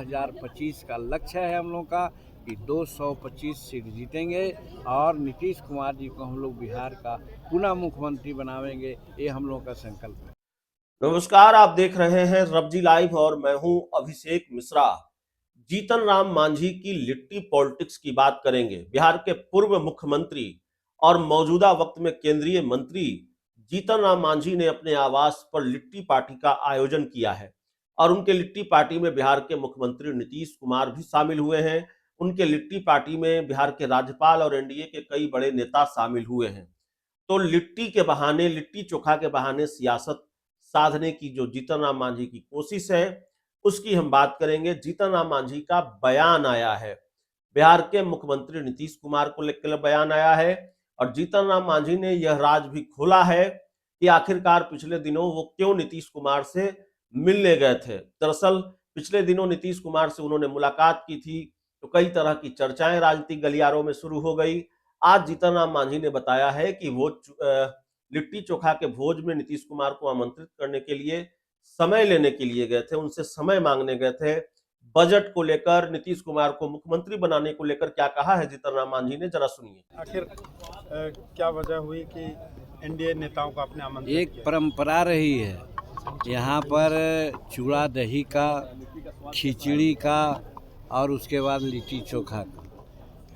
2025 का लक्ष्य है हम लोग का कि 225 सीट जीतेंगे और नीतीश कुमार जी को हम लोग बिहार का पुनः मुख्यमंत्री बनावेंगे, ये हम लोगों का संकल्प है। नमस्कार, आप देख रहे हैं रब्जी लाइव और मैं हूं अभिषेक मिश्रा। जीतन राम मांझी की लिट्टी पॉलिटिक्स की बात करेंगे। बिहार के पूर्व मुख्यमंत्री और मौजूदा वक्त में केंद्रीय मंत्री जीतन राम मांझी ने अपने आवास पर लिट्टी पार्टी का आयोजन किया है और उनके लिट्टी पार्टी में बिहार के मुख्यमंत्री नीतीश कुमार भी शामिल हुए हैं। उनके लिट्टी पार्टी में बिहार के राज्यपाल और एनडीए के कई बड़े नेता शामिल हुए हैं। तो लिट्टी के बहाने, लिट्टी चोखा के बहाने सियासत साधने की जो जीतन राम मांझी की कोशिश है उसकी हम बात करेंगे। जीतन राम मांझी का बयान आया है, बिहार के मुख्यमंत्री नीतीश कुमार को लेकर बयान आया है और जीतन राम मांझी ने यह राज भी खोला है कि आखिरकार पिछले दिनों वो क्यों नीतीश कुमार से मिलने गए थे। दरअसल पिछले दिनों नीतीश कुमार से उन्होंने मुलाकात की थी तो कई तरह की चर्चाएं राजनीतिक गलियारों में शुरू हो गई। आज जीतन राम मांझी ने बताया है कि वो लिट्टी चोखा के भोज में नीतीश कुमार को आमंत्रित करने के लिए समय लेने के लिए गए थे, उनसे समय मांगने गए थे। बजट को लेकर, नीतीश कुमार को मुख्यमंत्री बनाने को लेकर क्या कहा है जीतन राम मांझी ने, जरा सुनिए। आखिर क्या वजह हुई कि एनडीए नेताओं का आपने आमंत्रित एक किया? परंपरा रही है यहाँ पर चूड़ा दही का, खिचड़ी का और उसके बाद लिट्टी चोखा का।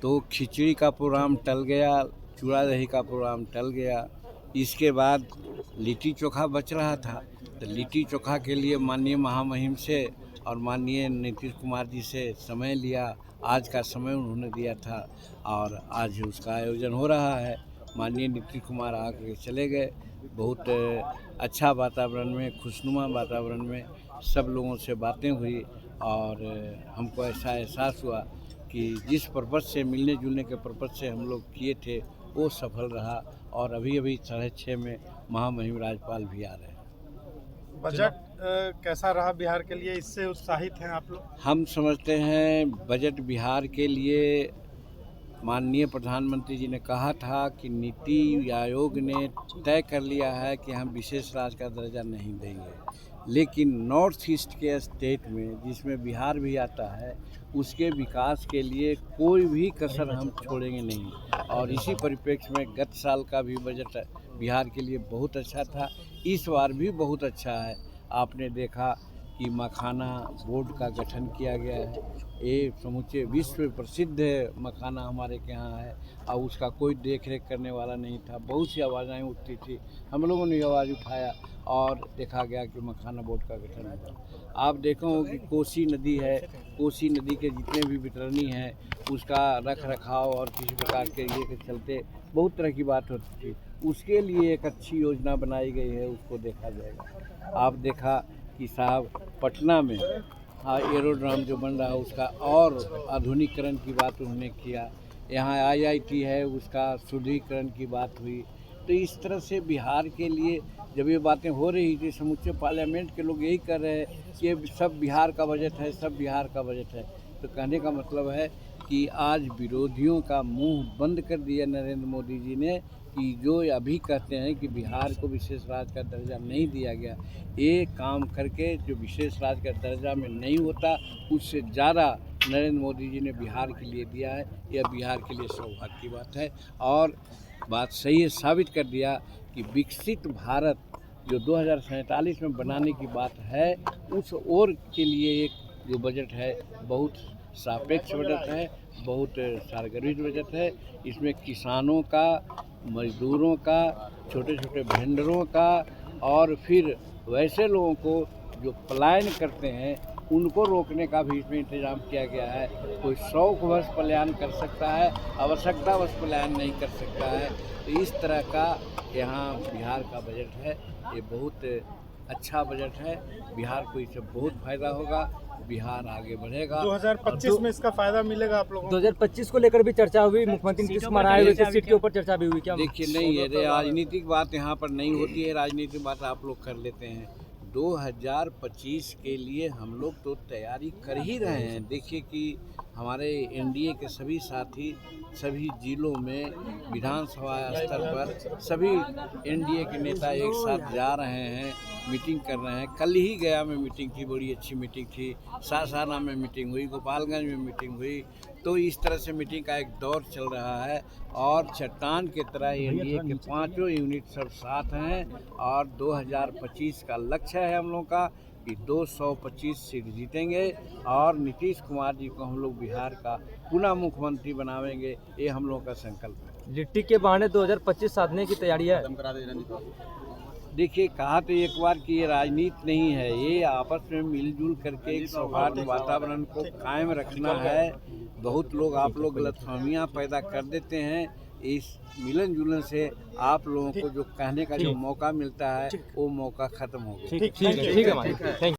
तो खिचड़ी का प्रोग्राम टल गया, चूड़ा दही का प्रोग्राम टल गया, इसके बाद लिट्टी चोखा बच रहा था। तो लिट्टी चोखा के लिए माननीय महामहिम से और माननीय नीतीश कुमार जी से समय लिया। आज का समय उन्होंने दिया था और आज उसका आयोजन हो रहा है। माननीय नीतीश कुमार आके चले गए। बहुत अच्छा वातावरण में, खुशनुमा वातावरण में सब लोगों से बातें हुई और हमको ऐसा एहसास हुआ कि जिस पर्पज़ से, मिलने जुलने के पर्पज़ से हम लोग किए थे वो सफल रहा। और अभी 6:30 में महामहिम राज्यपाल भी आ रहे हैं। बजट कैसा रहा बिहार के लिए, इससे उत्साहित हैं आप लोग? हम समझते हैं बजट बिहार के लिए, माननीय प्रधानमंत्री जी ने कहा था कि नीति आयोग ने तय कर लिया है कि हम विशेष राज्य का दर्जा नहीं देंगे, लेकिन नॉर्थ ईस्ट के स्टेट में, जिसमें बिहार भी आता है, उसके विकास के लिए कोई भी कसर हम छोड़ेंगे नहीं। और इसी परिप्रेक्ष्य में गत साल का भी बजट बिहार के लिए बहुत अच्छा था, इस बार भी बहुत अच्छा है। आपने देखा कि मखाना बोर्ड का गठन किया गया है। ये समूचे विश्व प्रसिद्ध मखाना हमारे के यहाँ है और उसका कोई देख रेख करने वाला नहीं था। बहुत सी आवाज़ें उठती थी, हम लोगों ने आवाज़ उठाया और देखा गया कि मखाना बोर्ड का गठन हुआ। आप देखो कि कोसी नदी है, कोसी नदी के जितने भी वितरणी हैं उसका रख रखाव और किसी प्रकार के ये के चलते बहुत तरह की बात होती थी। उसके लिए एक अच्छी योजना बनाई गई है, उसको देखा जाएगा। आप देखा कि साहब पटना में एरोड्राम जो बन रहा है उसका और आधुनिकीकरण की बात उन्होंने किया। यहाँ आईआईटी है, उसका सुदृढ़ीकरण की बात हुई। तो इस तरह से बिहार के लिए जब ये बातें हो रही थी, समूचे पार्लियामेंट के लोग यही कर रहे हैं कि ये सब बिहार का बजट है, सब बिहार का बजट है। तो कहने का मतलब है कि आज विरोधियों का मुंह बंद कर दिया नरेंद्र मोदी जी ने कि जो अभी कहते हैं कि बिहार को विशेष राज्य का दर्जा नहीं दिया गया, ये काम करके जो विशेष राज्य का दर्जा में नहीं होता उससे ज़्यादा नरेंद्र मोदी जी ने बिहार के लिए दिया है। यह बिहार के लिए सौभाग्य की बात है और बात सही है, साबित कर दिया कि विकसित भारत जो 2047 में बनाने की बात है, उस ओर के लिए एक जो बजट है बहुत सापेक्ष बजट है, बहुत सारगर्भित बजट है। इसमें किसानों का, मजदूरों का, छोटे छोटे वेंडरों का और फिर वैसे लोगों को जो पलायन करते हैं उनको रोकने का भी इसमें इंतजाम किया गया है। कोई शौकवश पलायन कर सकता है, आवश्यकतावश पलायन नहीं कर सकता है। तो इस तरह का यहाँ बिहार का बजट है, ये बहुत अच्छा बजट है। बिहार को इससे बहुत फायदा होगा, बिहार आगे बढ़ेगा। 2025 में इसका फायदा मिलेगा आप लोगों को? 2025 को लेकर भी चर्चा हुई, मुख्यमंत्री नीतीश कुमार आए हुए थे, सीट के ऊपर चर्चा भी हुई क्या? देखिए नहीं, ये राजनीतिक बात यहाँ पर नहीं होती है, राजनीतिक बात आप लोग कर लेते हैं। 2025 के लिए हम लोग तो तैयारी कर ही रहे हैं। देखिए कि हमारे एनडीए के सभी साथी सभी जिलों में विधानसभा स्तर पर सभी एनडीए के नेता एक साथ जा रहे हैं, मीटिंग कर रहे हैं। कल ही गया में मीटिंग थी, बड़ी अच्छी मीटिंग थी। सासाराम में मीटिंग हुई, गोपालगंज में मीटिंग हुई। तो इस तरह से मीटिंग का एक दौर चल रहा है और चट्टान की तरह एनडीए के पांचों यूनिट सब साथ हैं और 2025 का लक्ष्य है हम लोग का कि 225 सीट जीतेंगे और नीतीश कुमार जी को हम लोग बिहार का पुनः मुख्यमंत्री बनावेंगे। ये हम लोग का संकल्प है। लिट्टी के बहाने 2025 साधने की तैयारी है। देखिए, कहा तो एक बार कि ये राजनीति नहीं है, ये आपस में मिलजुल करके एक सौहार्द वातावरण को कायम रखना है। बहुत लोग आप लोग गलतफहमियां पैदा कर देते हैं। इस मिलन जुलन से आप लोगों को जो कहने का जो मौका मिलता है वो मौका खत्म हो गया। ठीक है, थैंक यू।